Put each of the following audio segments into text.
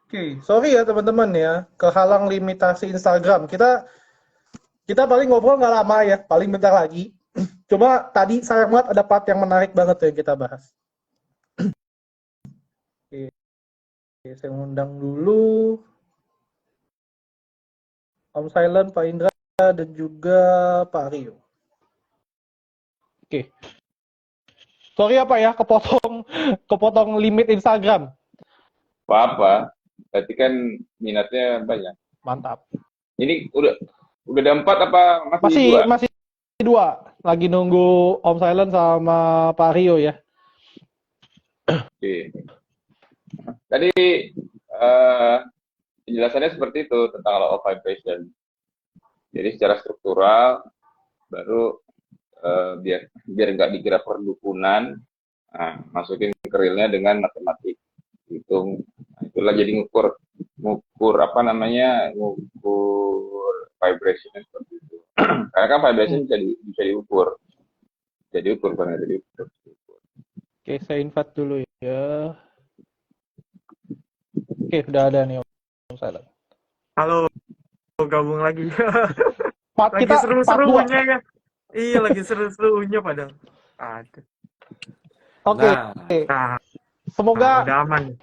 Oke, sorry ya teman-teman ya, kehalang limitasi Instagram. Kita paling ngobrol nggak lama ya, paling bentar lagi. Cuma tadi sayang banget ada part yang menarik banget yang kita bahas. Oke, saya undang dulu Om Silent, Pak Indra, dan juga Pak Rio. Oke, sorry apa ya, kepotong limit Instagram. Apa-apa. Berarti kan minatnya banyak. Mantap. Ini udah ada 4 apa masih Masih 2? masih dua, lagi nunggu Om Silent sama Pak Rio ya. Oke. Tadi eh, penjelasannya seperti itu tentang law of vibration. Jadi secara struktural baru biar biar nggak dikira perdukunan, nah, masukin ke realnya dengan matematik hitung. Nah, itulah jadi ngukur apa namanya, ngukur vibration seperti itu. Karena kan vibration bisa diukur, bukan bisa diukur. Oke, saya invite dulu ya. Oke, udah ada nih Om Silent. Halo, gabung lagi. Part Lagi kita part 2. seru-serunya ya. Iya, lagi seru-serunya padahal. Aduh. Oke, Nah, semoga udah aman.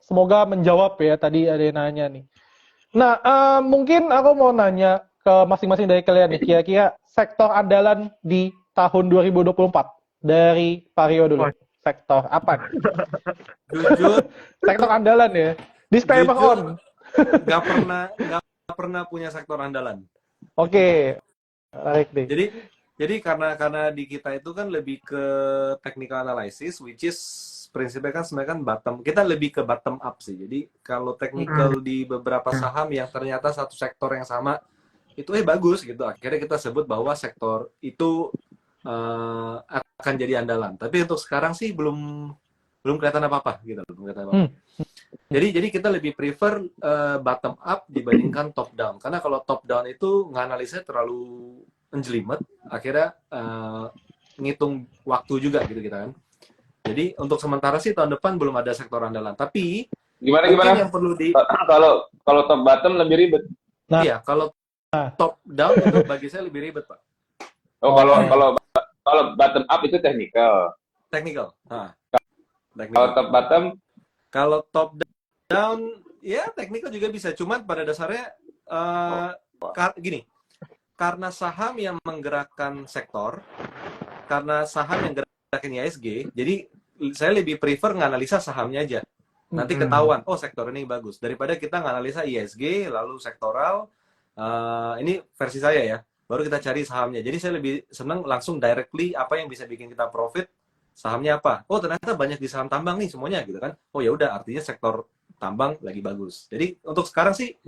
semoga menjawab ya, tadi ada yang nanya nih. Nah, mungkin aku mau nanya ke masing-masing dari kalian nih, kira-kira sektor andalan di tahun 2024 dari Pak Rio dulu. Wah. Sektor apa nih? Jujur, Sektor andalan ya. Disclaimer jujur on. nggak pernah punya sektor andalan. Oke, menarik deh. Jadi karena di kita itu kan lebih ke technical analysis, which is prinsipnya kan sebenarnya kan kita lebih ke bottom up sih. Jadi kalau technical di beberapa saham yang ternyata satu sektor yang sama itu bagus gitu. Akhirnya kita sebut bahwa sektor itu akan jadi andalan. Tapi untuk sekarang sih belum kelihatan apa-apa gitu, belum kelihatan apa-apa. Jadi kita lebih prefer bottom up dibandingkan top down. Karena kalau top down itu nganalisnya terlalu menjelimet, akhirnya ngitung waktu juga gitu kita kan. Jadi untuk sementara sih tahun depan belum ada sektor andalan. Tapi Gimana yang perlu kalau top bottom lebih ribet. Nah. Iya, kalau top down itu bagi saya lebih ribet, Pak. Oh, kalau bottom up itu technical. Technical. Kalau top bottom, down ya technical juga bisa, cuman pada dasarnya gini, karena saham yang menggerakkan sektor, karena saham yang gerakin ISG, jadi saya lebih prefer nganalisa sahamnya aja. Nanti ketahuan, oh sektor ini bagus, daripada kita nganalisa ISG lalu sektoral. Ini versi saya ya, baru kita cari sahamnya. Jadi saya lebih senang langsung directly apa yang bisa bikin kita profit, sahamnya apa. Oh ternyata banyak di saham tambang nih semuanya gitu kan. Oh ya udah, artinya sektor tambang lagi bagus. Jadi untuk sekarang sih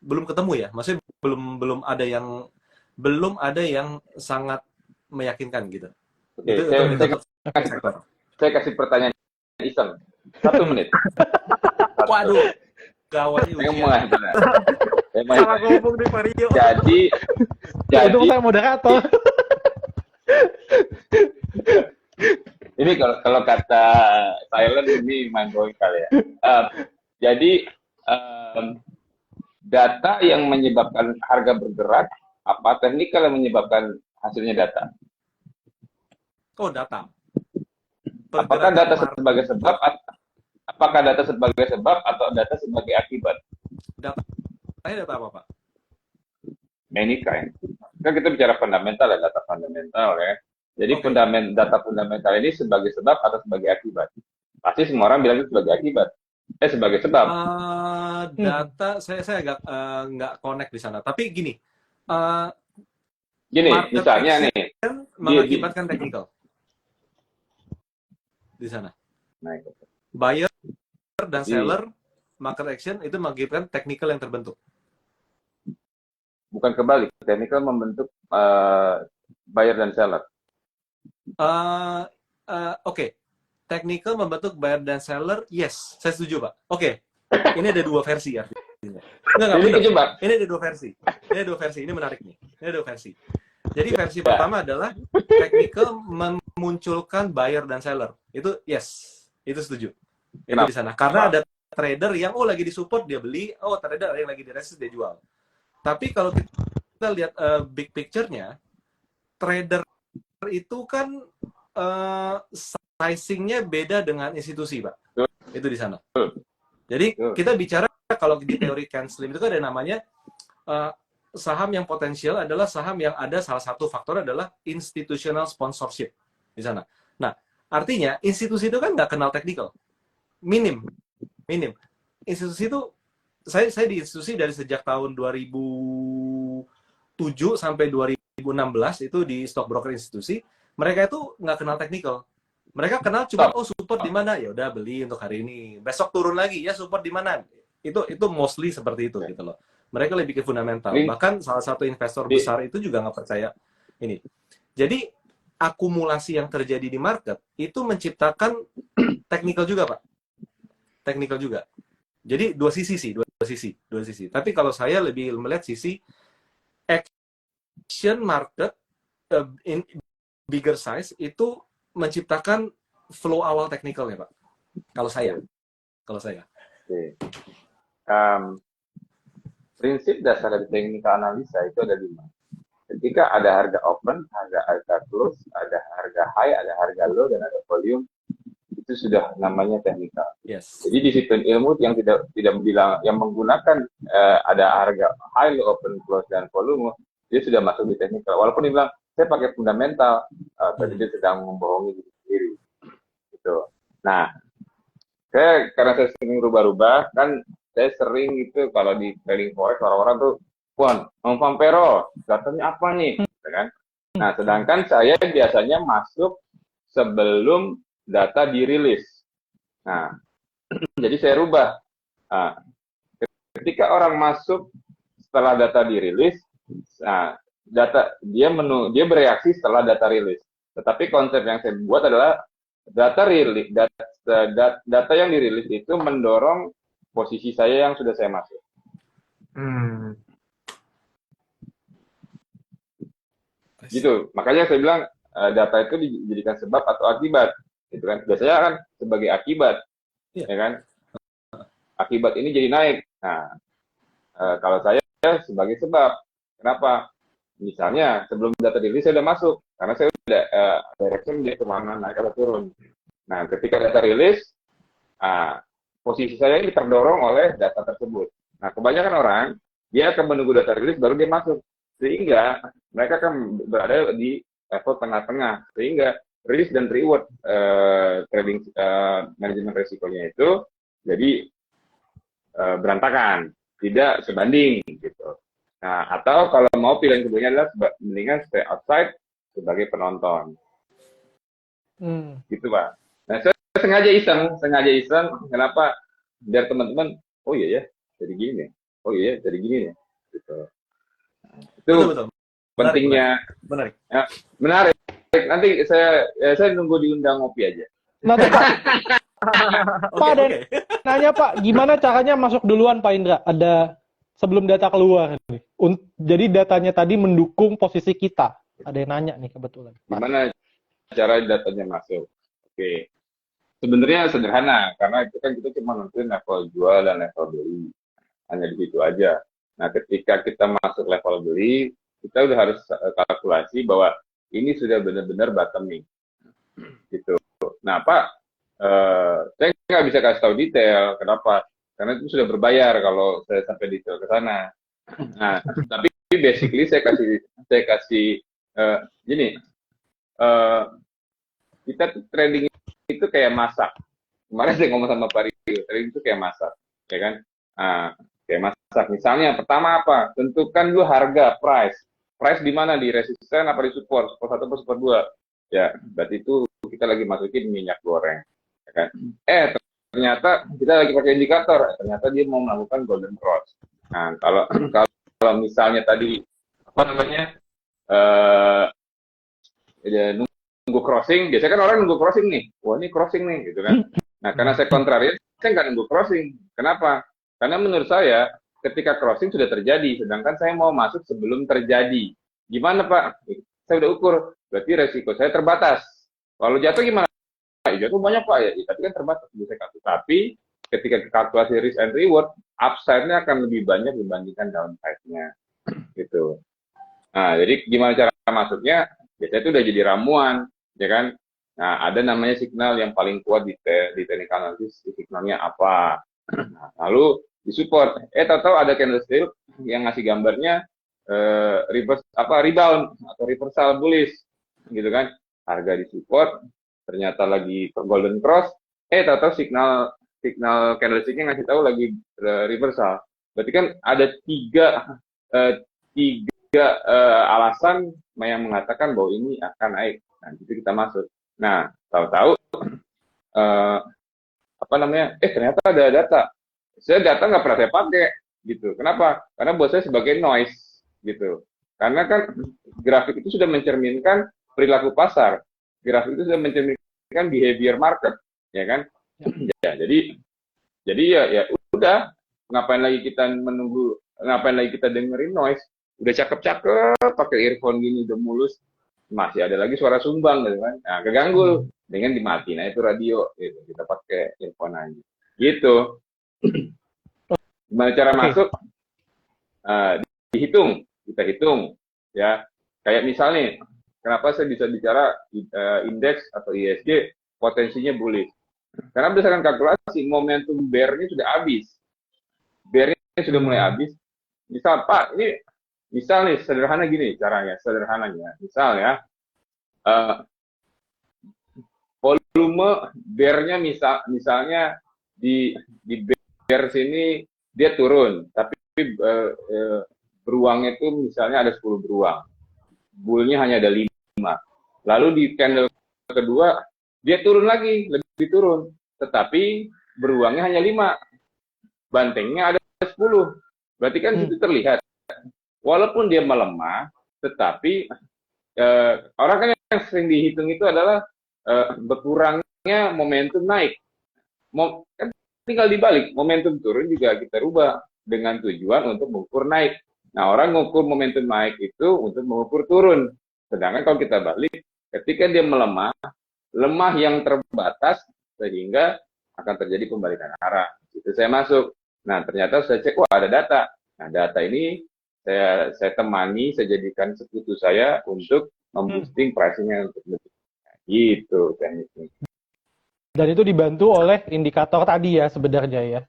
belum ketemu ya, maksudnya belum ada yang sangat meyakinkan gitu. Oke, saya kasih pertanyaan iseng, 1 menit. Waduh, gawat ujian. Salah ngomong nih Mario. Jadi itu saya moderator. Ini kalau kata Silent ini mind blowing kali ya. Jadi data yang menyebabkan harga bergerak, apa teknikal yang menyebabkan hasilnya data? Oh, data. Apakah data sebagai sebab? Apakah data sebagai sebab atau data sebagai akibat? Data apa, Pak? Many kind. Kan kita bicara fundamental ya, data fundamental ya. Jadi data fundamental ini sebagai sebab atau sebagai akibat? Pasti semua orang bilang itu sebagai akibat. Sebagai sebab. Data saya agak nggak connect di sana. Tapi gini, misalnya nih, mengakibatkan technical di sana. Nah, buyer dan seller, market action itu mengakibatkan technical yang terbentuk. Bukan kebalik, technical membentuk buyer dan seller. Oke. Technical membentuk buyer dan seller, yes, saya setuju Pak. Oke. Ini ada dua versi artinya. Ini ada dua versi. Ini menarik nih. Ini ada dua versi. Jadi versi pertama adalah technical memunculkan buyer dan seller. Itu yes, itu setuju. Itu di sana. Karena ada trader yang lagi di support dia beli, trader yang lagi di resist dia jual. Tapi kalau kita lihat big picture-nya, trader itu kan sizing-nya beda dengan institusi, Pak. Itu di sana. Jadi kita bicara kalau di teori Ken Slim itu kan ada namanya saham yang potensial adalah saham yang ada salah satu faktor adalah institutional sponsorship di sana. Nah, artinya institusi itu kan nggak kenal technical. Minim. Institusi itu saya di institusi dari sejak tahun 2007 sampai 2016 itu di stockbroker institusi, mereka itu nggak kenal technical. Mereka kenal cuma support di mana, ya udah beli untuk hari ini. Besok turun lagi, ya support di mana. Itu mostly seperti itu gitu loh. Mereka lebih ke fundamental. Bahkan salah satu investor besar itu juga nggak percaya ini. Jadi akumulasi yang terjadi di market itu menciptakan technical juga, Pak. Technical juga. Jadi dua sisi. Tapi kalau saya lebih melihat sisi action market in bigger size itu menciptakan flow awal teknikalnya, Pak. Kalau saya. Oke. Prinsip dasar dari teknikal analisa itu ada 5. Ketika ada harga open, harga close, ada harga high, ada harga low, dan ada volume, itu sudah namanya teknikal. Yes. Jadi disiplin ilmu yang tidak bilang, yang menggunakan ada harga high, low, open, close, dan volume, dia sudah masuk di teknikal. Walaupun dia bilang, saya pakai fundamental, berarti dia sedang membohongi diri sendiri. Gitu. Nah, karena saya sering rubah-rubah, kan saya sering gitu kalau di trading forex orang-orang tuh, Puan, Vampero, datanya apa nih? Kan? Nah, sedangkan saya biasanya masuk sebelum data dirilis. Nah, jadi saya rubah. Nah, ketika orang masuk setelah data dirilis, nah, dia bereaksi setelah data rilis. Tetapi konsep yang saya buat adalah data yang dirilis itu mendorong posisi saya yang sudah saya masuk. Gitu. Makanya saya bilang data itu dijadikan sebab atau akibat, gitu kan? Biasanya kan sebagai akibat, ya kan? Akibat ini jadi naik. Nah, kalau saya sebagai sebab, kenapa? Misalnya sebelum data dirilis saya sudah masuk, karena saya sudah direction dia kemana naik atau turun. Nah, ketika data rilis, posisi saya ini terdorong oleh data tersebut. Nah, kebanyakan orang dia akan menunggu data rilis baru dia masuk, sehingga mereka akan berada di level tengah-tengah, sehingga risk dan reward trading manajemen resikonya itu jadi berantakan, tidak sebanding gitu. Nah, atau kalau mau pilihan keduanya adalah mendingan stay outside sebagai penonton. Gitu, Pak. Nah, saya sengaja iseng. Kenapa? Biar teman-teman, oh iya ya, jadi gini nih. Oh iya, jadi gini nih. Gitu. Itu betul. Pentingnya. Menarik. Ya, menarik. Nanti saya nunggu diundang ngopi aja. Nah, Pak, nanya Pak, gimana caranya masuk duluan Pak Indra? Ada sebelum data keluar nih. Jadi datanya tadi mendukung posisi kita. Ada yang nanya nih kebetulan. Gimana cara datanya masuk? Oke. Sebenarnya sederhana, karena itu kan kita cuma nentuin level jual dan level beli. Hanya di situ aja. Nah, ketika kita masuk level beli, kita udah harus kalkulasi bahwa ini sudah benar-benar bottoming. Gitu. Nah, Pak, saya nggak bisa kasih tahu detail. Kenapa? Karena itu sudah berbayar kalau saya sampai detail ke sana. Nah, tapi basically saya kasih gini, kita trading itu kayak masak. Kemarin saya ngomong sama Pak Rio, trading itu kayak masak, ya kan? Kayak masak. Misalnya, pertama apa? Tentukan dulu harga, price. Price di mana? Di resisten apa di support? Support 1 atau support 2? Ya, berarti itu kita lagi masukin minyak goreng. Ya kan? Ternyata kita lagi pakai indikator, ternyata dia mau melakukan golden cross. Nah, kalau misalnya tadi apa namanya nunggu crossing, biasanya kan orang nunggu crossing nih, wah ini crossing nih, gitu kan. Nah, karena saya kontrarian, saya nggak nunggu crossing. Kenapa? Karena menurut saya ketika crossing sudah terjadi, sedangkan saya mau masuk sebelum terjadi. Gimana Pak? Saya udah ukur, berarti resiko saya terbatas. Kalau jatuh gimana? Jatuh banyak Pak ya, tapi kan terbatas bisa kasih. Tapi ketika kalkulasi risk and reward, upside-nya akan lebih banyak dibandingkan downside-nya gitu. Nah, jadi gimana cara masuknya? Biasanya itu udah jadi ramuan, ya kan? Nah, ada namanya signal yang paling kuat di technical analysis, signalnya apa? Nah, lalu disupport. Tahu-tahu ada candlestick yang ngasih gambarnya rebound atau reversal bullish, gitu kan? Harga disupport, ternyata lagi ke golden cross. Tahu-tahu signal candlesticknya ngasih tahu lagi reversal. Berarti kan ada tiga alasan yang mengatakan bahwa ini akan naik. Nah, itu kita masuk. Nah, tahu-tahu ternyata ada data. Data nggak pernah saya pakai, gitu. Kenapa? Karena buat saya sebagai noise, gitu. Karena kan grafik itu sudah mencerminkan perilaku pasar. Grafik itu sudah mencerminkan behavior market, ya kan? Ya, jadi ya udah, ngapain lagi kita dengerin noise? Udah cakep-cakep pakai earphone gini udah mulus, masih ada lagi suara sumbang gitu kan. Nah, keganggu dengan dimatiin itu radio gitu. Kita pakai earphone aja. Gitu. Gimana cara masuk? Kita hitung ya. Kayak misalnya kenapa saya bisa bicara indeks atau ISG potensinya bullish? Karena berdasarkan kalkulasi momentum bear-nya sudah habis. Bear-nya sudah mulai habis. Misal Pak, ini misal nih sederhana gini caranya, misal ya volume bear-nya misalnya di bear sini dia turun, tapi beruangnya itu misalnya ada 10 beruang, bull-nya hanya ada 5. Lalu di candle kedua dia turun lagi, lebih turun, tetapi beruangnya hanya 5, bantengnya ada 10. Berarti kan itu terlihat walaupun dia melemah, tetapi orang kan yang sering dihitung itu adalah berkurangnya momentum naik. Kan tinggal dibalik, momentum turun juga kita rubah dengan tujuan untuk mengukur naik. Nah, orang mengukur momentum naik itu untuk mengukur turun. Sedangkan kalau kita balik, ketika dia lemah yang terbatas, sehingga akan terjadi pembalikan arah. Itu saya masuk. Nah, ternyata saya cek, wah ada data. Nah, data ini saya temani, saya jadikan sekutu saya untuk memboosting pricing-nya untuk lebih. Gitu tekniknya. Dan itu dibantu oleh indikator tadi ya sebenarnya ya.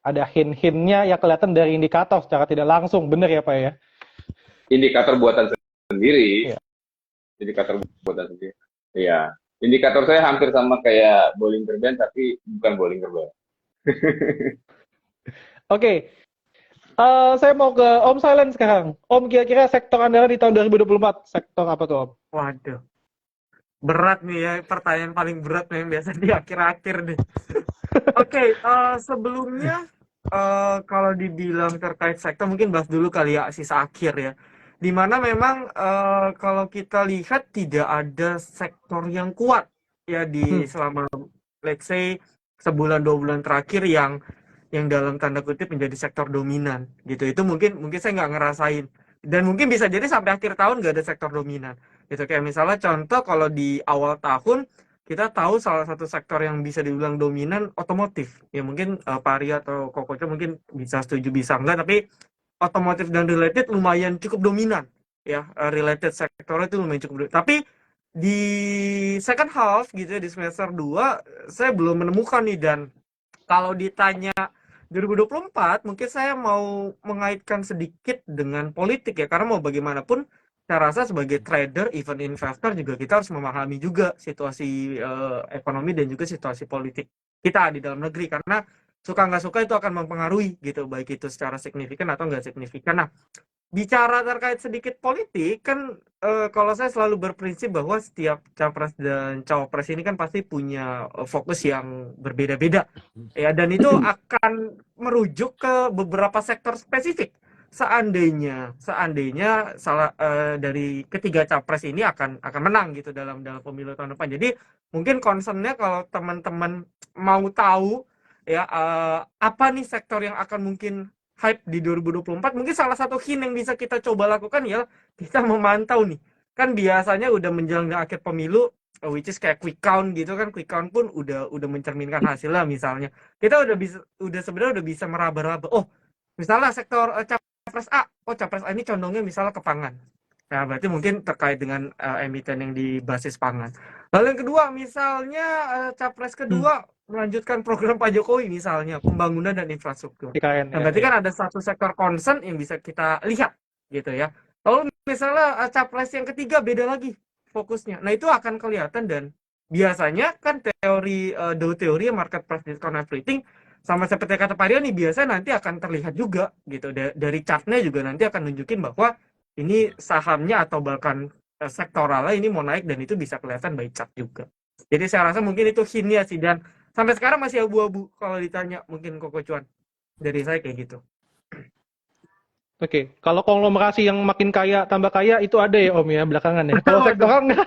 Ada hint-hintnya yang kelihatan dari indikator secara tidak langsung, benar ya Pak ya? Indikator buatan sendiri. Iya. Indikator buatan sendiri. Iya. Indikator saya hampir sama kayak Bollinger Band, tapi bukan Bollinger Band. Oke. Saya mau ke Om Silent sekarang. Om, kira-kira sektor andalan di tahun 2024, sektor apa tuh Om? Waduh. Berat nih ya, pertanyaan paling berat nih yang biasa di akhir-akhir nih. Oke, sebelumnya kalau dibilang terkait sektor, mungkin bahas dulu kali ya sisa akhir ya. Dimana memang kalau kita lihat tidak ada sektor yang kuat ya di selama let's say sebulan 2 bulan terakhir yang dalam tanda kutip menjadi sektor dominan gitu. Itu mungkin saya nggak ngerasain, dan mungkin bisa jadi sampai akhir tahun nggak ada sektor dominan gitu. Kayak misalnya contoh kalau di awal tahun kita tahu salah satu sektor yang bisa dibilang dominan otomotif ya, mungkin Pak Arya atau Kokoco mungkin bisa setuju bisa enggak, tapi otomotif dan related lumayan cukup dominan ya. Related sektor itu lumayan cukup dominan. Tapi di second half gitu ya, di semester 2 saya belum menemukan nih. Dan kalau ditanya 2024 mungkin saya mau mengaitkan sedikit dengan politik ya, karena mau bagaimanapun saya rasa sebagai trader, even investor juga kita harus memahami juga situasi ekonomi dan juga situasi politik kita di dalam negeri, karena suka nggak suka itu akan mempengaruhi gitu, baik itu secara signifikan atau nggak signifikan. Nah, bicara terkait sedikit politik kan, kalau saya selalu berprinsip bahwa setiap capres dan cawapres ini kan pasti punya fokus yang berbeda-beda ya, dan itu akan merujuk ke beberapa sektor spesifik. Seandainya salah dari ketiga capres ini akan menang gitu dalam pemilu tahun depan. Jadi mungkin concernnya kalau teman-teman mau tahu ya apa nih sektor yang akan mungkin hype di 2024, mungkin salah satu hint yang bisa kita coba lakukan ya kita memantau nih. Kan biasanya udah menjelang akhir pemilu which is kayak quick count gitu kan. Quick count pun udah mencerminkan hasilnya. Misalnya kita sebenarnya udah bisa meraba-raba, oh misalnya sektor capres A, oh capres A ini condongnya misalnya ke pangan. Nah, berarti mungkin terkait dengan emiten yang di basis pangan. Lalu yang kedua, misalnya capres kedua melanjutkan program Pak Jokowi, misalnya pembangunan dan infrastruktur. IKN, Nah, berarti kan ada satu sektor concern yang bisa kita lihat, gitu ya. Lalu misalnya capres yang ketiga beda lagi fokusnya. Nah, itu akan kelihatan, dan biasanya kan teori market price discount everything sama seperti kata Pak Rio nih, biasanya nanti akan terlihat juga gitu. Dari chartnya juga nanti akan nunjukin bahwa ini sahamnya atau bahkan sektoralnya ini mau naik, dan itu bisa kelihatan by chart juga. Jadi saya rasa mungkin itu hintnya sih, dan sampai sekarang masih abu-abu kalau ditanya mungkin Koko Cuan. Dari saya kayak gitu. Oke, kalau konglomerasi yang makin kaya tambah kaya itu ada ya Om ya belakangan ya. Kalau sektoral enggak.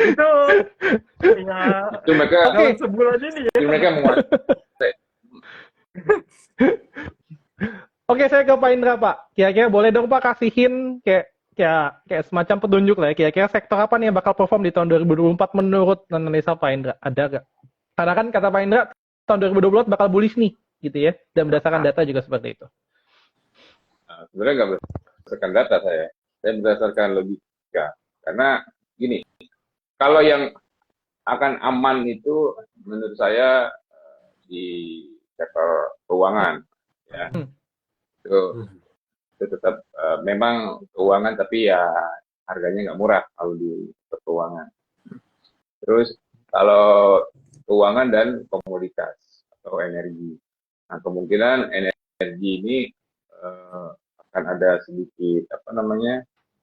Itu ya Itu mereka dalam sebulan ini ya. itu mereka menguasai. Oke, saya ke Pak Indra, Pak. Kira-kira boleh dong Pak kasihin kayak semacam petunjuk lah ya. Kira-kira sektor apa nih yang bakal perform di tahun 2024 menurut analisa Pak Indra? Ada nggak? Karena kan kata Pak Indra tahun 2024 bakal bullish nih, gitu ya. Dan berdasarkan data juga seperti itu. Nah, sebenarnya nggak berdasarkan data saya berdasarkan logika. Karena gini, kalau yang akan aman itu menurut saya di sektor keuangan, ya. Itu tetap memang keuangan, tapi ya harganya nggak murah kalau di sektor keuangan. Terus kalau keuangan dan komoditas atau energi, nah kemungkinan energi ini akan ada sedikit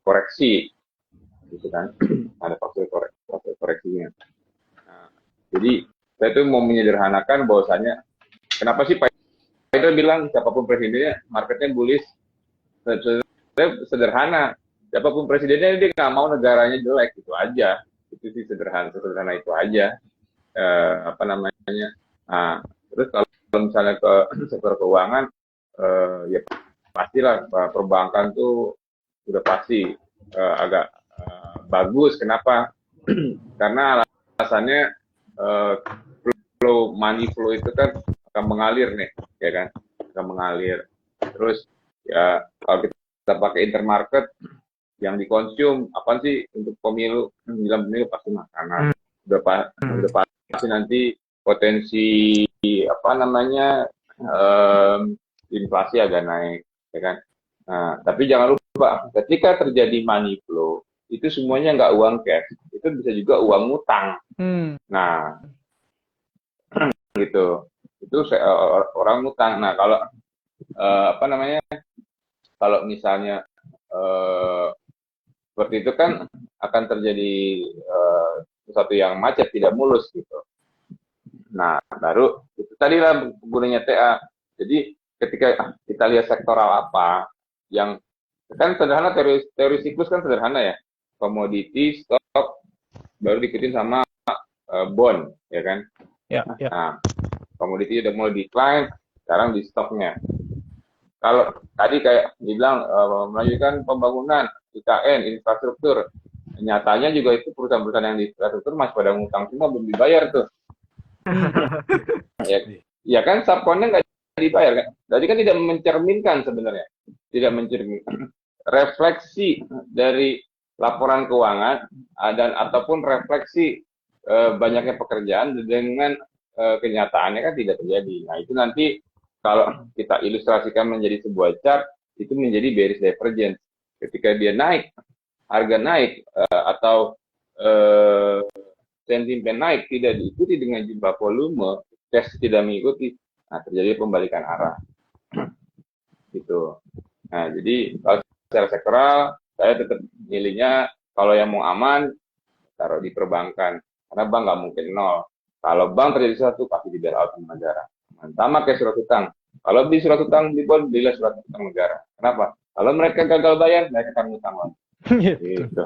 koreksi, gitu kan? Ada faktor koreksinya. Nah, jadi saya tuh mau menyederhanakan bahwasanya kenapa sih Pak Indra bilang siapapun presidennya marketnya bullish. Sederhana, siapapun presidennya dia nggak mau negaranya jelek, itu aja. Itu sih sederhana itu aja. Nah, terus kalau misalnya ke sektor keuangan, ya pastilah perbankan tuh udah pasti agak bagus. Kenapa? Karena alasannya money flow itu kan akan mengalir nih, ya kan? Akan mengalir. Terus ya kalau kita pakai intermarket yang dikonsum apa sih untuk pemilu, pasti makanan. Udah pasti nanti potensi inflasi agak naik, ya kan? Nah, tapi jangan lupa ketika terjadi money flow itu semuanya nggak uang cash, itu bisa juga uang utang. Nah, gitu. Itu orang utang. Nah, kalau kalau misalnya seperti itu kan akan terjadi sesuatu yang macet, tidak mulus gitu. Nah, baru itu tadilah gunanya TA. Jadi ketika kita lihat sektoral apa yang kan sederhana, teori siklus kan sederhana ya, komoditi, stok, baru diikutin sama bond, ya kan? Ya. Nah, komoditi udah mulai decline, sekarang di stoknya. Kalau tadi kayak dibilang melanjutkan pembangunan IKN, infrastruktur, nyatanya juga itu perusahaan-perusahaan yang di infrastruktur masih pada ngutang semua, belum dibayar tuh. Ya kan, subkonnya nggak dibayar kan. Jadi kan tidak mencerminkan sebenarnya, tidak mencerminkan refleksi dari laporan keuangan dan ataupun refleksi banyaknya pekerjaan dengan kenyataannya kan tidak terjadi. Nah, itu nanti kalau kita ilustrasikan menjadi sebuah chart, itu menjadi bearish divergence. Ketika dia naik, harga naik atau sentimen naik tidak diikuti dengan jumlah volume, cash tidak mengikuti, nah terjadi pembalikan arah. Gitu. Nah, jadi kalau secara sektoral, saya tetap milihnya kalau yang mau aman, taruh di perbankan. Karena bank nggak mungkin nol. Kalau bank terjadi sesuatu, pasti di bailout negara. Sama kayak surat utang. Kalau beli surat utang di bond, belilah surat utang negara. Kenapa? Kalau mereka gagal bayar, mereka akan utang lagi. Gitu.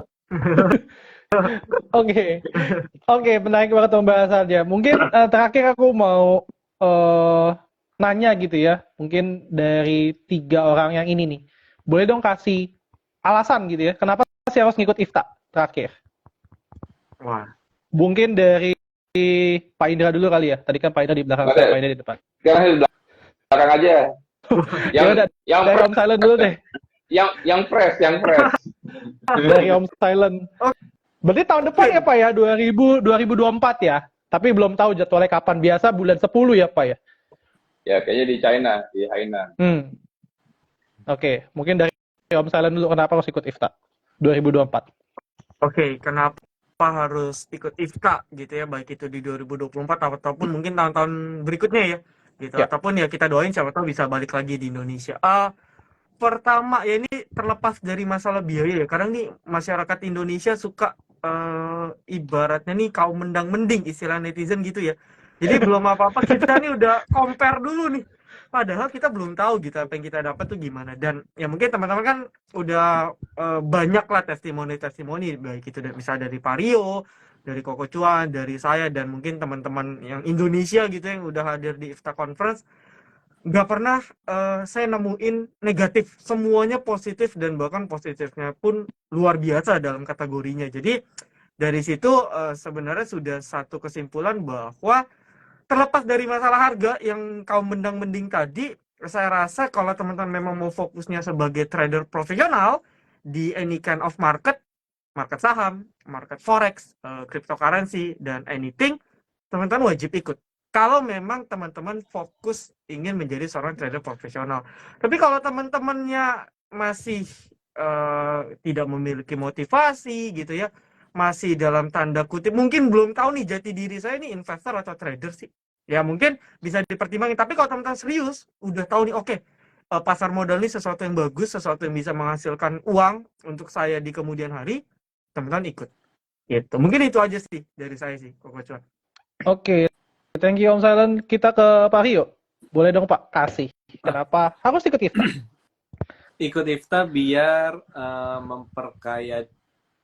Oke, menarik banget pembahasannya. Mungkin terakhir aku mau nanya gitu ya. Mungkin dari 3 orang yang ini nih, boleh dong kasih alasan gitu ya, kenapa sih harus ngikut IFTA terakhir? Wah. Mungkin dari Pak Indra dulu kali ya. Tadi kan Pak Indra di belakang, Oke. Pak Indra di depan. Sekarang di belakang aja. Ya udah, yang dari fresh, Om Silent dulu deh. yang fresh. Dari Om Silent. Berarti tahun depan ya Pak ya, 2024 ya. Tapi belum tahu jadwalnya kapan. Biasa bulan 10 ya Pak ya. Ya, kayaknya di China, di Hainan. Oke, mungkin dari Om Silent dulu, kenapa harus ikut IFTA 2024? Oke, kenapa harus ikut IFTA gitu ya, baik itu di 2024 ataupun mungkin tahun-tahun berikutnya ya, gitu. Ya. Ataupun ya kita doain siapa tahu bisa balik lagi di Indonesia. Pertama ya, ini terlepas dari masalah biaya ya. Kadang nih masyarakat Indonesia suka ibaratnya nih kaum mendang-mending istilah netizen gitu ya. Jadi belum apa-apa kita nih udah compare dulu nih. Padahal kita belum tahu gitu apa yang kita dapat tuh gimana. Dan ya mungkin teman-teman kan udah banyak lah testimoni-testimoni, baik itu misalnya dari Pario, dari Koko Cuan, dari saya, dan mungkin teman-teman yang Indonesia gitu yang udah hadir di IFTA Conference. Nggak pernah saya nemuin negatif, semuanya positif, dan bahkan positifnya pun luar biasa dalam kategorinya. Jadi dari situ sebenarnya sudah satu kesimpulan bahwa terlepas dari masalah harga yang kaum mendang-mending tadi, saya rasa kalau teman-teman memang mau fokusnya sebagai trader profesional di any kind of market saham, market forex, cryptocurrency, dan anything, teman-teman wajib ikut. Kalau memang teman-teman fokus ingin menjadi seorang trader profesional. Tapi kalau teman-temannya masih tidak memiliki motivasi gitu ya, masih dalam tanda kutip mungkin belum tahu nih jati diri saya ini investor atau trader sih, ya mungkin bisa dipertimbangkan. Tapi kalau teman-teman serius udah tahu nih, oke, pasar modal ini sesuatu yang bagus, sesuatu yang bisa menghasilkan uang untuk saya di kemudian hari, teman-teman ikut gitu. Mungkin itu aja sih dari saya sih, Koko Cuan. Oke, thank you Om Silent. Kita ke Pak Rio. Boleh dong Pak, kasih. Kenapa harus ikut IFTA? Ikut IFTA biar memperkaya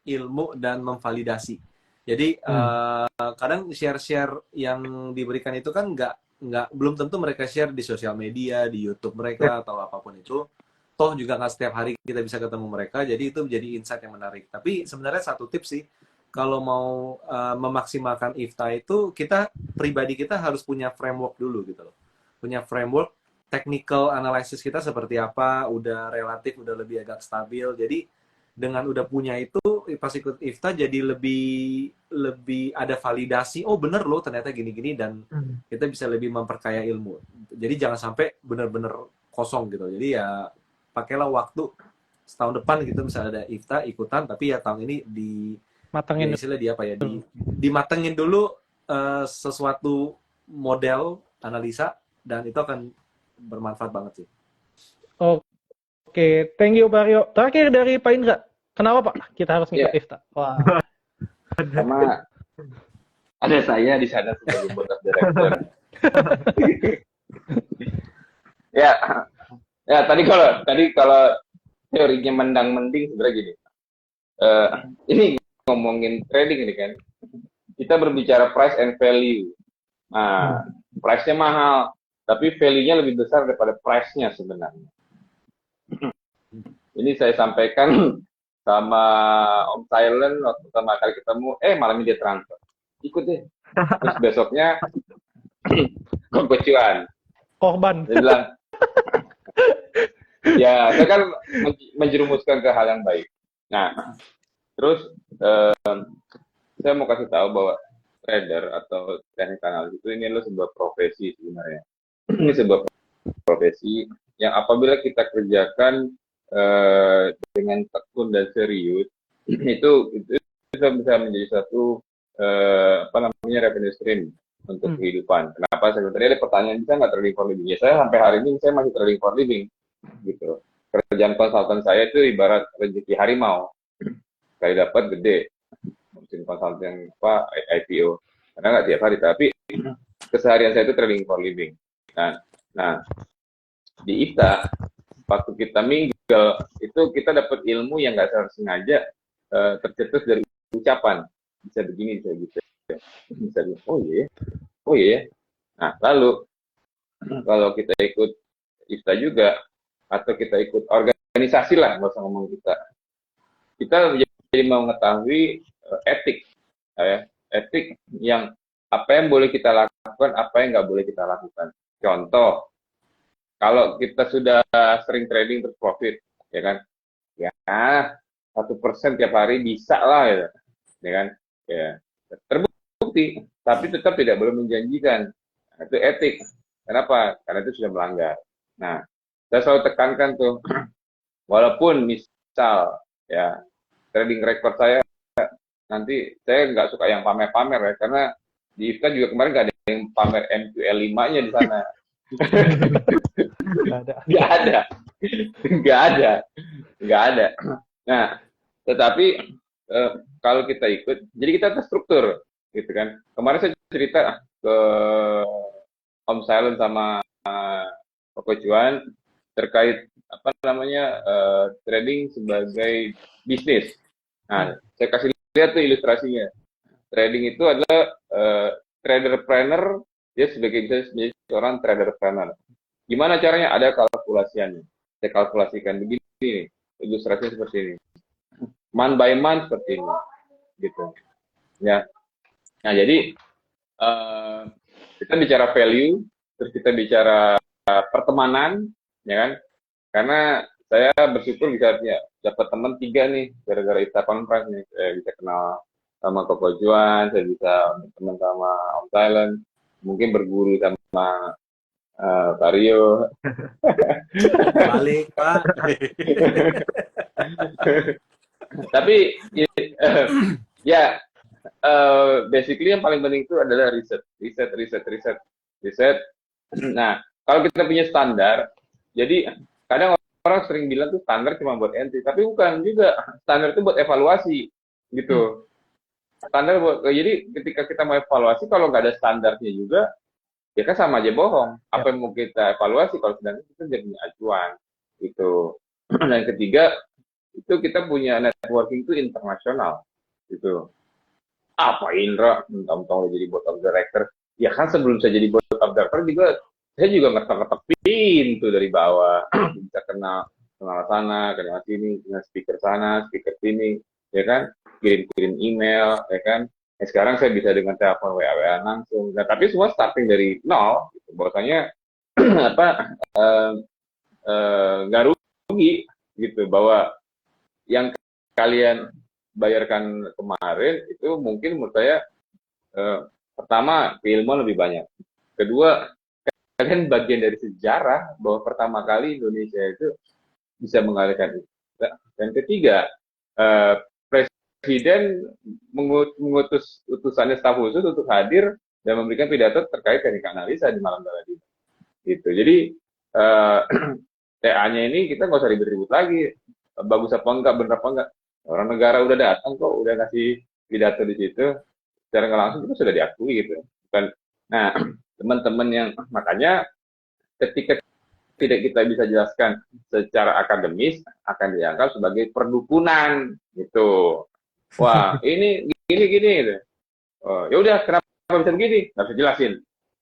ilmu dan memvalidasi. Jadi kadang share-share yang diberikan itu kan belum tentu mereka share di sosial media, di YouTube mereka atau apapun itu. Toh juga nggak setiap hari kita bisa ketemu mereka, jadi itu menjadi insight yang menarik. Tapi sebenarnya satu tips sih, kalau mau memaksimalkan IFTA itu, pribadi kita harus punya framework dulu gitu loh. Punya framework, technical analysis kita seperti apa, udah relatif, udah lebih agak stabil. Jadi dengan udah punya itu, pas ikut IFTA jadi lebih ada validasi, oh bener loh ternyata gini-gini, dan kita bisa lebih memperkaya ilmu. Jadi jangan sampai bener-bener kosong gitu. Jadi ya pakailah waktu setahun depan gitu, misalnya ada IFTA ikutan, tapi ya tahun ini matengin istilah dimatengin dulu sesuatu model analisa, dan itu akan bermanfaat banget sih. Oke, thank you Pak Rio. Terakhir dari Pak Indra, kenapa Pak kita harus ngikut IFTA? Wah. Sama ada saya di sana sebagai board of director. Ya tadi kalau teorinya mendang-mending sebenarnya gini. Ini ngomongin trading ini kan. Kita berbicara price and value. Nah, price-nya mahal, tapi value-nya lebih besar daripada price-nya sebenarnya. Ini saya sampaikan sama Om Silent waktu pertama kali ketemu, malam ini dia transfer. Ikut deh. Terus besoknya Koko Cuan. Korban. Dia bilang, ya, saya kan menjerumuskan ke hal yang baik. Nah, terus saya mau kasih tahu bahwa trader atau teknik analis itu ini adalah sebuah profesi sebenarnya. Ini sebuah profesi yang apabila kita kerjakan dengan tekun dan serius, itu bisa menjadi satu revenue stream untuk kehidupan. Kenapa? Tadi ada pertanyaan, bisa nggak trading for living? Ya, saya sampai hari ini saya masih trading for living, gitu. Kerjaan konsultan saya itu ibarat rezeki harimau, sekali dapat gede. Musim konsultan IPO, karena nggak tiap hari, tapi keseharian saya itu trading for living. Nah, di IFTA waktu kita mingle itu kita dapat ilmu yang nggak sengaja tercetus dari ucapan, bisa begini, bisa gitu, bisa gitu. Oh iya. Nah, lalu kalau kita ikut IFTA juga atau kita ikut organisasi lah, nggak usah ngomong kita jadi mengetahui etik etik yang apa yang boleh kita lakukan, apa yang nggak boleh kita lakukan. Contoh, kalau kita sudah sering trading terus profit, ya kan? Ya, 1% tiap hari bisa lah, ya kan? Ya, terbukti, tapi tetap tidak boleh menjanjikan. Nah, itu etik. Kenapa? Karena itu sudah melanggar. Nah, saya selalu tekankan tuh, walaupun misal ya trading record saya nanti saya nggak suka yang pamer-pamer ya, karena di IFTA juga kemarin nggak ada yang pamer MQL 5-nya di sana. Nggak ada. Nggak ada. Nggak ada. Nggak ada. Nah, tetapi kalau kita ikut, jadi kita terstruktur, gitu kan. Kemarin saya cerita ke Om Silent sama Koko Cuan terkait apa namanya trading sebagai bisnis. Nah, saya kasih lihat tuh ilustrasinya. Trading itu adalah trader-planner, dia sebagai bisa menjadi seorang trader-planner. Gimana caranya? Ada kalkulasiannya. Saya kalkulasikan begini, ilustrasinya seperti ini. Month by month seperti ini, gitu. Ya. Nah, jadi kita bicara value, terus kita bicara pertemanan, ya kan? Karena saya bersyukur bisa dapat teman 3 nih gara-gara IFTA Conference nih. Saya bisa kenal sama Koko Juan, saya bisa teman sama Om Silent, mungkin berguru sama Pak Rio. Balik, Pak. Tapi ya basically yang paling penting itu adalah riset. Nah, kalau kita punya standar, jadi kadang orang sering bilang tuh standar cuma buat entry, tapi bukan juga. Standar itu buat evaluasi, gitu. Standar buat, jadi ketika kita mau evaluasi, kalau nggak ada standarnya juga, ya kan sama aja bohong. Apa yang mau kita evaluasi kalau sedang kita jadi acuan, gitu. Dan ketiga, itu kita punya networking itu internasional, gitu. Apa Indra, mentang-mentang jadi board of director, ya kan sebelum saya jadi board of director juga, saya juga ngetok-ngetok pintu dari bawah, bisa kenal sana, kenal sini, kenal speaker sana, speaker sini, ya kan, kirim-kirim email, ya kan. Nah, sekarang saya bisa dengan telepon WA langsung. Nah, tapi semua starting dari nol, gitu. Bahwasanya apa nggak rugi, gitu, bahwa yang kalian bayarkan kemarin itu mungkin menurut saya pertama keilmuan lebih banyak, kedua kalian bagian dari sejarah bahwa pertama kali Indonesia itu bisa mengalihkan itu, dan ketiga presiden mengutus utusannya staf khusus untuk hadir dan memberikan pidato terkait teknik analisa di malam tadi, gitu. Jadi TA-nya ini kita nggak usah ribut-ribut lagi, bagus apa enggak, bener apa enggak. Orang negara udah datang kok, udah kasih pidato di situ, secara nggak langsung itu sudah diakui, gitu. Bukan. Nah, teman-teman yang makanya ketika tidak kita bisa jelaskan secara akademis akan dianggap sebagai perdukunan, gitu. Wah, ini gini gitu. Oh, ya udah, kenapa bisa begini? Nggak bisa jelasin.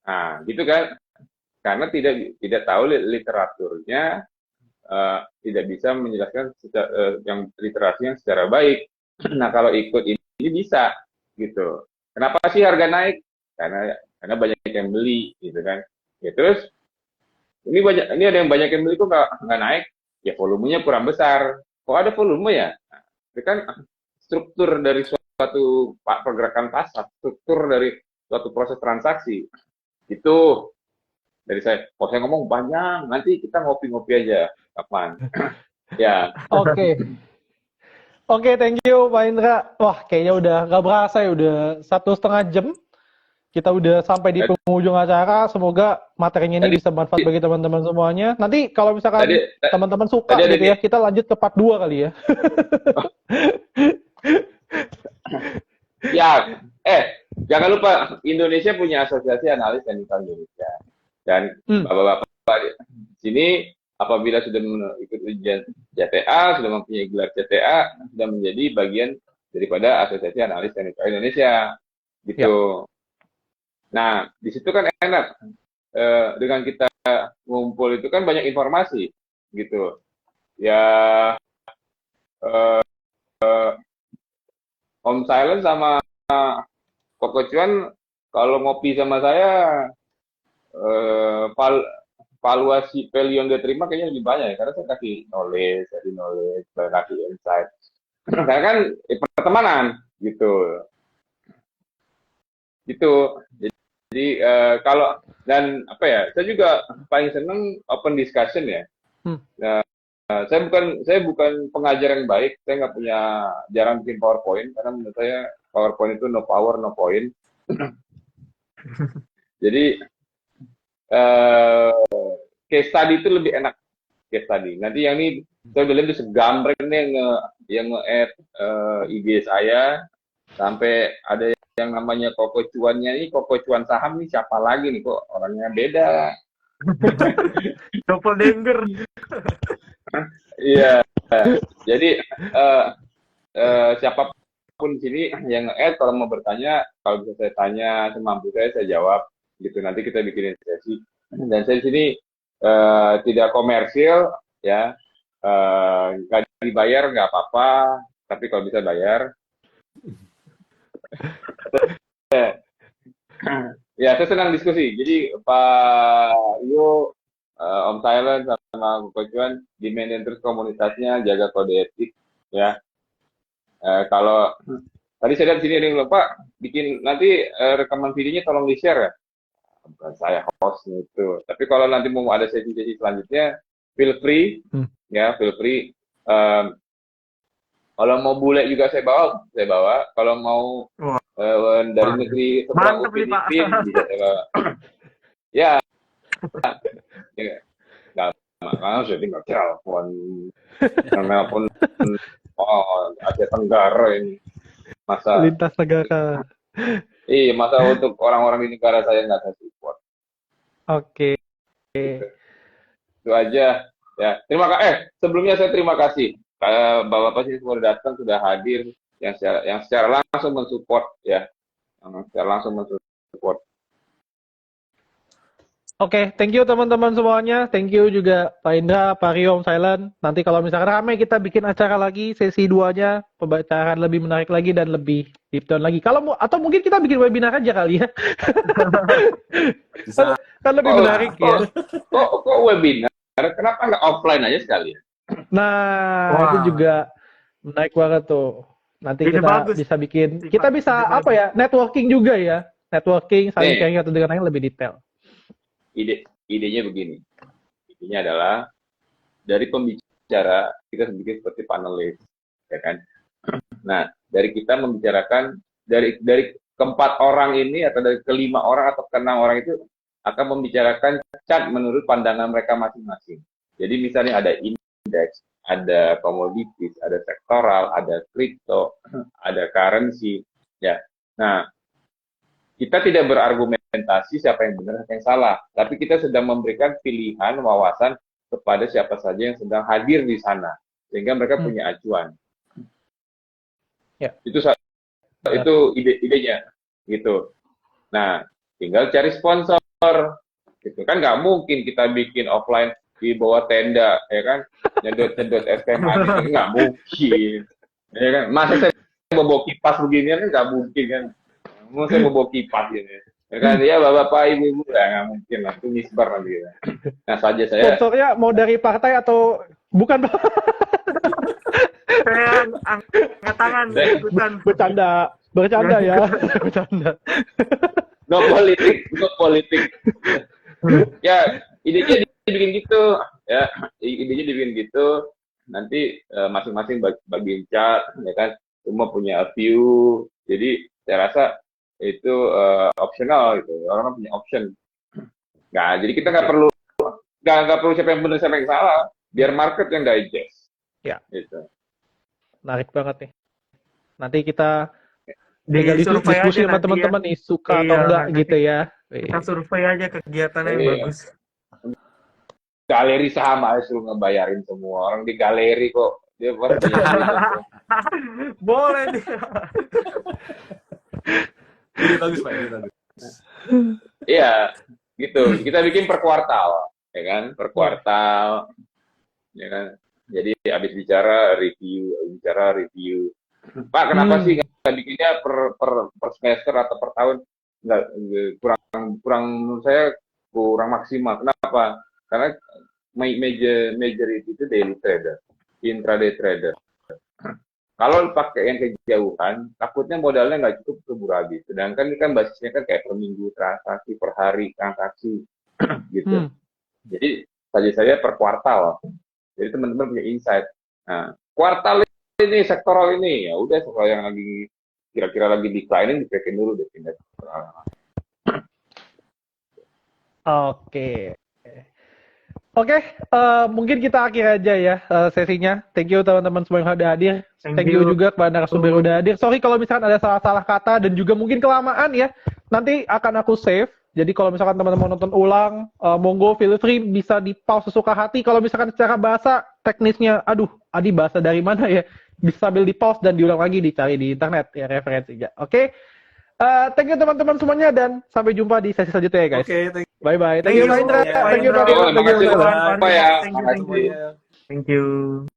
Nah, gitu kan? Karena tidak tahu literaturnya, tidak bisa menjelaskan yang literasinya secara baik. Nah, kalau ikut ini bisa, gitu. Kenapa sih harga naik? Karena banyak yang beli, gitu kan. Ya, terus ini ada yang banyak yang beli kok nggak naik? Ya volumenya kurang besar. Kok ada volume ya? Nah, itu kan struktur dari suatu pergerakan pasar, struktur dari suatu proses transaksi. Itu dari saya. Kalau saya ngomong banyak, nanti kita ngopi-ngopi aja. Kapan? Ya. Oke. Oke, thank you Pak Indra. Wah, kayaknya udah nggak berasa ya, udah 1,5 jam. Kita udah sampai di penghujung acara. Semoga materinya ini bisa bermanfaat bagi teman-teman semuanya. Nanti kalau misalkan teman-teman suka gitu ya, kita lanjut ke part 2 kali ya. Ya, jangan lupa Indonesia punya Asosiasi Analis Teknikal Indonesia. Dan bapak-bapak di sini apabila sudah mengikuti ujian CTA, sudah mempunyai gelar CTA, sudah menjadi bagian daripada Asosiasi Analis Teknikal Indonesia, gitu. Ya. Nah, di situ kan enak, dengan kita ngumpul itu kan banyak informasi, gitu. Ya, Om Silent sama Koko Cuan kalau ngopi sama saya valuasi value yang dia terima kayaknya lebih banyak ya, karena saya kasih knowledge, saya kasih insight. Karena kan pertemanan gitu. Gitu. Jadi kalau dan apa ya, saya juga paling seneng open discussion ya. Nah, saya bukan pengajar yang baik, saya nggak punya, jarang bikin PowerPoint karena menurut saya PowerPoint itu no power no point. Jadi case study itu lebih enak, case study. Nanti yang ini saya bilang itu segambreng nih yang nge-add IG saya sampai ada yang namanya Koko Cuannya ini, Koko Cuan saham nih siapa lagi nih, kok orangnya beda. Doppelganger. Iya. Jadi siapapun di sini yang nge-add kalau mau bertanya, kalau bisa saya tanya semampu saya jawab gitu. Nanti kita bikin sesi. Dan saya di sini tidak komersil ya, nggak dibayar nggak apa-apa, tapi kalau bisa bayar. Ya, saya senang diskusi. Jadi Pak Iyo, Om Silent sama Koko Cuan di-maintain terus komunitasnya, jaga kode etik ya. Kalau tadi saya lihat sini ada yang lupa bikin nanti rekaman videonya tolong di-share ya. Bukan saya hostnya itu. Tapi kalau nanti mau ada sesi-sesi selanjutnya, feel free ya, feel free. Kalau mau bule juga saya bawa. Kalau mau dari negeri seberang Upin Ipin bisa saya bawa. Ya, nggak makanya saya tinggal telepon Asia Tenggara ini, masa Lintas negara. iya, masa untuk orang-orang di negara saya nggak saya support. Oke. Itu aja ya. Sebelumnya saya terima kasih Bapak sih sudah datang, sudah hadir, yang secara langsung mensupport ya, Oke, thank you teman-teman semuanya. Thank you juga Pak Indra, Pak Rio, Om Silent. Nanti kalau misalkan ramai kita bikin acara lagi, sesi 2-nya, pembacaan lebih menarik lagi dan lebih deep down lagi. Atau mungkin kita bikin webinar aja kali ya. Kan lebih menarik ya. Kok webinar? Kenapa nggak offline aja sekalian? Nah, itu juga menarik banget tuh. Nanti kita bisa bikin, kita bisa apa ya, networking juga ya. Networking, saling sharing atau dengan yang lebih detail. Idenya begini. Idenya adalah dari pembicara kita bikin seperti panelis, ya kan? Nah, dari kita membicarakan dari keempat orang ini atau dari kelima orang atau keenam orang itu akan membicarakan chart menurut pandangan mereka masing-masing. Jadi misalnya ada indeks, ada komoditis, ada sektoral, ada kripto, ada currency, ya. Nah, kita tidak berargumentasi siapa yang benar, siapa yang salah, tapi kita sedang memberikan pilihan, wawasan kepada siapa saja yang sedang hadir di sana, sehingga mereka punya acuan. Ya. Itu idenya, gitu. Nah, tinggal cari sponsor, gitu kan? Nggak mungkin kita bikin offline di bawah tenda, ya kan? Nyedot es teh manis, nggak mungkin, ya kan? Masa saya bawa kipas beginian kan nggak mungkin kan? Mau saya bawa kipas gitu, ya kan? Ya bapak ibu ya nggak mungkin lah, itu misbar nanti. Gitu. Nah saja saya. Sponsornya mau dari partai atau bukan? Saya angkat tangan, ikutan. Bercanda ya, bercanda. No politik. Ya, idenya dibikin gitu, ya. Idenya dibikin gitu. Nanti masing-masing bagiin chart, ya kan. Semua punya view. Jadi saya rasa itu optional gitu. Orang punya option. Nah, jadi kita nggak perlu siapa yang benar siapa yang salah. Biar market yang digest. Ya. Gitu. Menarik banget nih. Nanti kita diskusi sama teman-teman nih, suka atau enggak gitu ya. Kita survei aja kegiatannya yang bagus. Galeri saham aja suruh ngebayarin semua. Orang di galeri kok. Dia punya boleh nih. Ini bagus Pak, ini bagus. Iya, gitu. Kita bikin per kuartal, ya kan? Per kuartal, ya kan? Jadi habis bicara review. Pak, kenapa sih bikinnya per semester atau per tahun, nggak kurang menurut saya kurang maksimal. Kenapa? Karena majority itu daily trader, intraday trader. Kalau pakai yang kejauhan, takutnya modalnya nggak cukup keburu habis. Sedangkan ini kan basisnya kan kayak per minggu transaksi, per hari transaksi, gitu. Jadi saja saya per kuartal. Jadi teman-teman punya insight. Nah, kuartal ini sektoral ini ya udah sektoral yang lagi kira-kira lagi declining dipekin dulu deh pindah. Oke. Oke, mungkin kita akhir aja ya sesinya. Thank you teman-teman semua yang sudah hadir. Thank you juga kepada narasumber yang sudah hadir. Sorry kalau misalkan ada salah-salah kata dan juga mungkin kelamaan ya. Nanti akan aku save. Jadi kalau misalkan teman-teman mau nonton ulang, monggo feel free bisa di pause sesuka hati. Kalau misalkan secara bahasa teknisnya, aduh, Adi bahasa dari mana ya? Bisa sambil di pause dan diulang lagi, dicari di internet ya referensinya. Oke. Thank you teman-teman semuanya dan sampai jumpa di sesi selanjutnya ya guys. Oke, thank you. Bye bye. Thank you Pak Indra. semuanya. Thank you Pak Oh, Indra. Thank you. makasih Pak Indra. apa ya? Thank you, Makasih. Thank you.